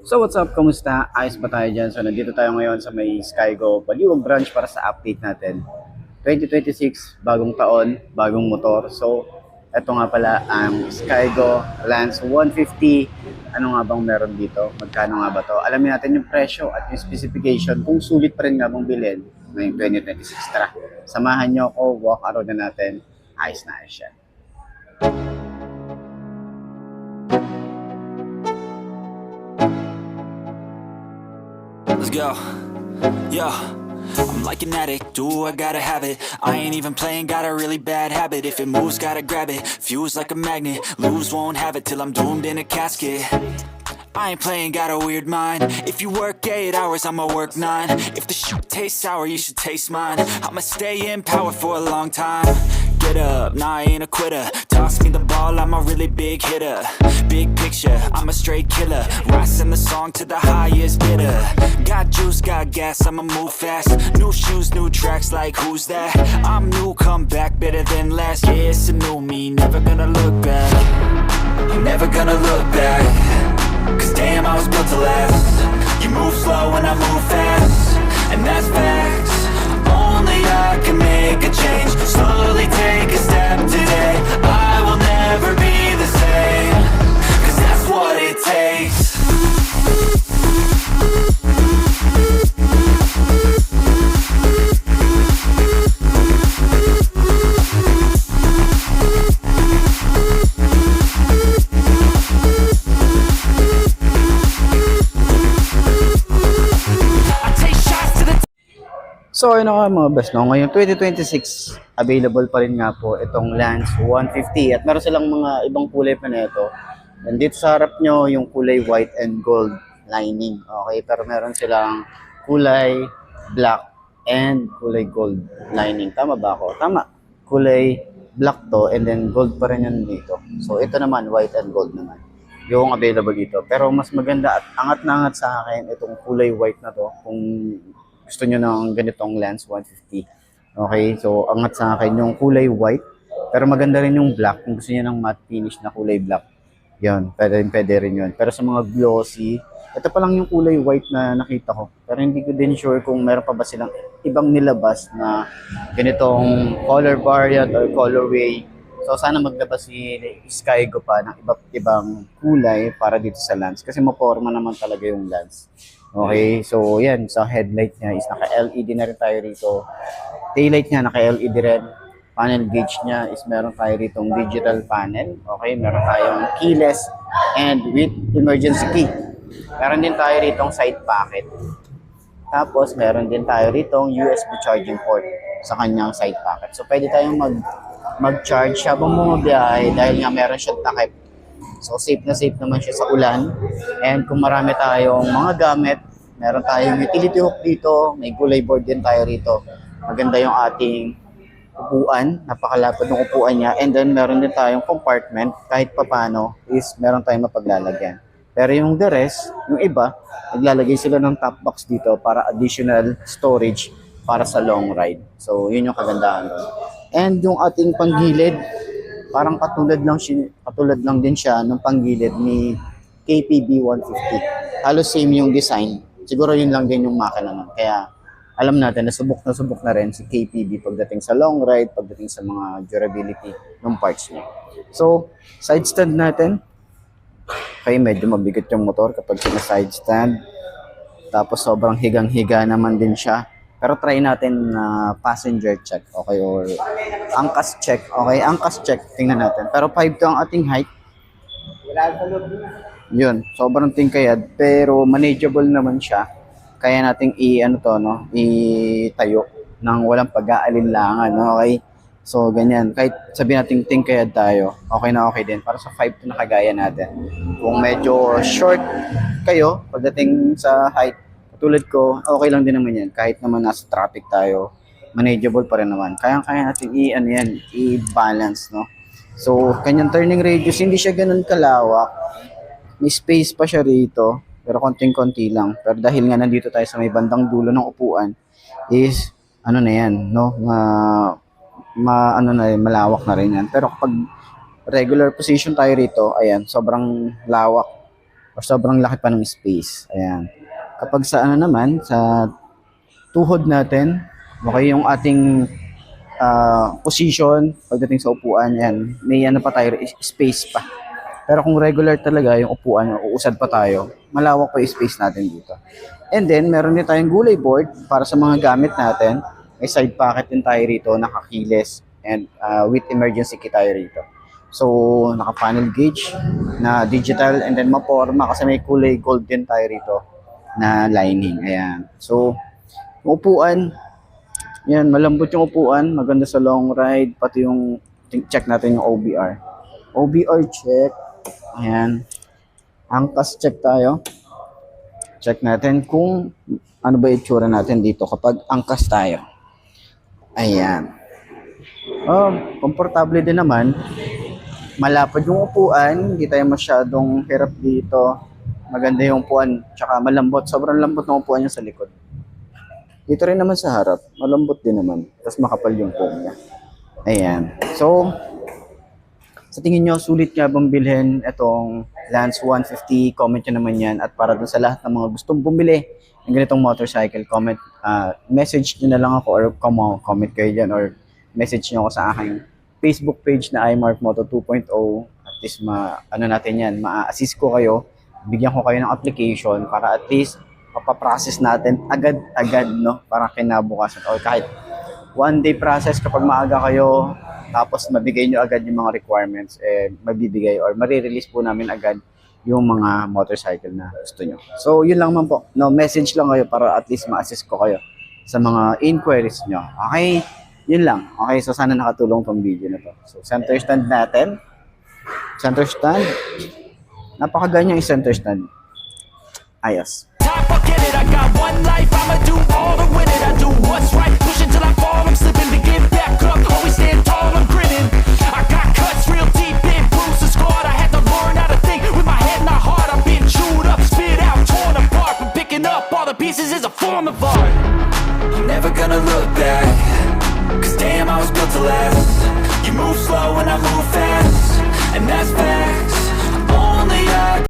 So what's up, kamusta? Ayos ba tayo dyan? So nandito tayo ngayon sa may Skygo Baliwag branch para sa update natin. 2026, bagong taon, bagong motor. So eto nga pala ang Skygo Lance 150. Ano nga bang meron dito? Magkano nga ba to? Alamin natin yung presyo at yung specification kung sulit pa rin nga bang bilhin ngayong 2026. Tara, samahan nyo ako, walk around na natin. Ayos na ayos yan. Let's go. Yeah. I'm like an addict, do I gotta have it. I ain't even playing, got a really bad habit. If it moves, gotta grab it. Fuse like a magnet, lose, won't have it till I'm doomed in a casket. I ain't playing, got a weird mind. If you work 8 hours, I'ma work 9. If the shoot tastes sour, you should taste mine. I'ma stay in power for a long time. Get up, nah, I ain't a quitter. Toss me the ball, I'm a really big hitter. Big picture, I'm a straight killer. Rising the song to the highest bidder. Got juice, got gas, I'ma move fast. New shoes, new tracks, like who's that? I'm new, come back, better than last. Yeah, it's a new me, never gonna look back. I'm never gonna look back. Cause damn, I was built to last. You move slow and I move fast, and that's facts. Only I can make a change. Slowly take a step today. I will never be the same. Cause that's what it takes. So ayun nga mga best, no? Ngayong 2026, available pa rin nga po itong Lance 150 at meron silang mga ibang kulay pa nito. Nandito sa harap nyo yung kulay white and gold lining. Okay, pero meron silang kulay black and kulay gold lining. Tama ba ako? Tama. Kulay black to and then gold pa rin yun dito. So ito naman, white and gold naman yung available dito. Pero mas maganda at angat na angat sa akin itong kulay white na to kung gusto nyo ng ganitong Lance 150. Okay, so angat sa akin yung kulay white. Pero maganda rin yung black kung gusto niyo ng matte finish na kulay black. Yan, pwede rin yun. Pero sa mga glossy, ito pa lang yung kulay white na nakita ko. Pero hindi ko din sure kung meron pa ba silang ibang nilabas na ganitong color variant or colorway. So sana maglabas si Skygo pa ng iba't ibang kulay para dito sa Lance. Kasi maporma naman talaga yung Lance. Okay, so yan, sa headlight niya is naka-LED na rin tayo rito. Taillight niya naka-LED rin. Panel gauge niya is meron tayo ritong digital panel. Okay, meron tayong keyless and with emergency key. Meron din tayo ritong side pocket. Tapos meron din tayo ritong USB charging port sa kanyang side pocket. So pwede tayong mag-charge habang bumabiyahe dahil nga meron siyang takip. So safe na safe naman siya sa ulan. And kung marami tayong mga gamit, meron tayong utility hook dito, may gulay board din tayo rito. Maganda yung ating upuan, napakalapad ng upuan niya. And then meron din tayong compartment, kahit papano is meron tayong mapaglalagyan. Pero yung the rest, yung iba, naglalagay sila ng top box dito para additional storage para sa long ride. So yun yung kagandahan doon. And yung ating panggilid, parang katulad lang din siya ng panggilid ni KPB 150. Halos same yung design. Siguro yun lang din yung makina nun. Kaya alam natin na subok na rin si KPB pagdating sa long ride, pagdating sa mga durability ng parts niya. So, side stand natin. Okay, medyo mabigat yung motor kapag sina-side stand. Tapos sobrang higang-higa naman din siya. Pero try natin na passenger check, okay, or angkas check. Okay, angkas check, tingnan natin. Pero 5'2" ang ating height. Yun, sobrang tingkayad, pero manageable naman siya. Kaya nating itayo nang walang pag-aalinlangan, okay? So, ganyan. Kahit sabihin natin tingkayad tayo, okay na okay din. Para sa 5'2" na kagaya natin. Kung medyo short kayo, pagdating sa height, tulad ko, okay lang din naman yan. Kahit naman nasa traffic tayo, manageable pa rin naman. Kaya natin i-balance, no? So, kanyang turning radius, hindi siya ganun kalawak. May space pa siya rito, pero konting-konti lang. Pero dahil nga nandito tayo sa may bandang dulo ng upuan, is, ano na yan, no? Malawak na rin yan. Pero kapag regular position tayo rito, ayan, sobrang lawak. or sobrang laki pa ng space. Ayan. Kapag sa ano naman, sa tuhod natin, okay yung ating position pagdating sa upuan, yan, may ano pa tayo, space pa. Pero kung regular talaga yung upuan, uusad pa tayo, malawak pa yung space natin dito. And then, meron din tayong gulay board para sa mga gamit natin. May side pocket din tayo rito, nakakiles, and with emergency kit tayo rito. So, naka-panel gauge na digital, and then maporma kasi may kulay gold din tayo rito na lining. Ayan. So, yung upuan, yan, malambot yung upuan, maganda sa long ride, pati yung check natin yung OBR. OBR check. Ayan. Angkas check tayo. Check natin kung ano ba itsura natin dito kapag angkas tayo. Ayan. Oh, komportable din naman. Malapad yung upuan, hindi tayo masyadong hirap dito. Maganda yung upuan, tsaka malambot. Sobrang lambot ng upuan niya sa likod. Dito rin naman sa harap, malambot din naman. Tapos makapal yung foam niya. Ayan. So, sa tingin nyo, sulit nga bang bilhin itong Lance 150? Comment nyo naman yan. At para dun sa lahat ng mga gustong bumili ng ganitong motorcycle, comment, message nyo na lang ako or comment kayo dyan or message nyo ako sa aking Facebook page na iMark Moto 2.0. At least natin yan, ma-assist ko kayo. Bigyan ko kayo ng application para at least mapaprocess natin agad-agad, no? Para kinabukasan or kahit one day process kapag maaga kayo, tapos mabigay nyo agad yung mga requirements, mabibigay or marirelease po namin agad yung mga motorcycle na gusto nyo. So, yun lang man po. No, message lang kayo para at least ma-assist ko kayo sa mga inquiries nyo. Okay? Yun lang. Okay, so sana nakatulong tong video na to. So, center stand natin. Center stand. Napakaganyang center stand. Ayos. Forget it, I got one life, I'ma do all to win it. I do what's right, push until I fall, I'm slipping to get back up, always stand tall, I'm grinning. I got cuts real deep in, bruises scarred, I had to learn how to think with my head not heart. I've been chewed up, spit out, torn apart, but picking up all the pieces is a form of art. I'm never gonna look back,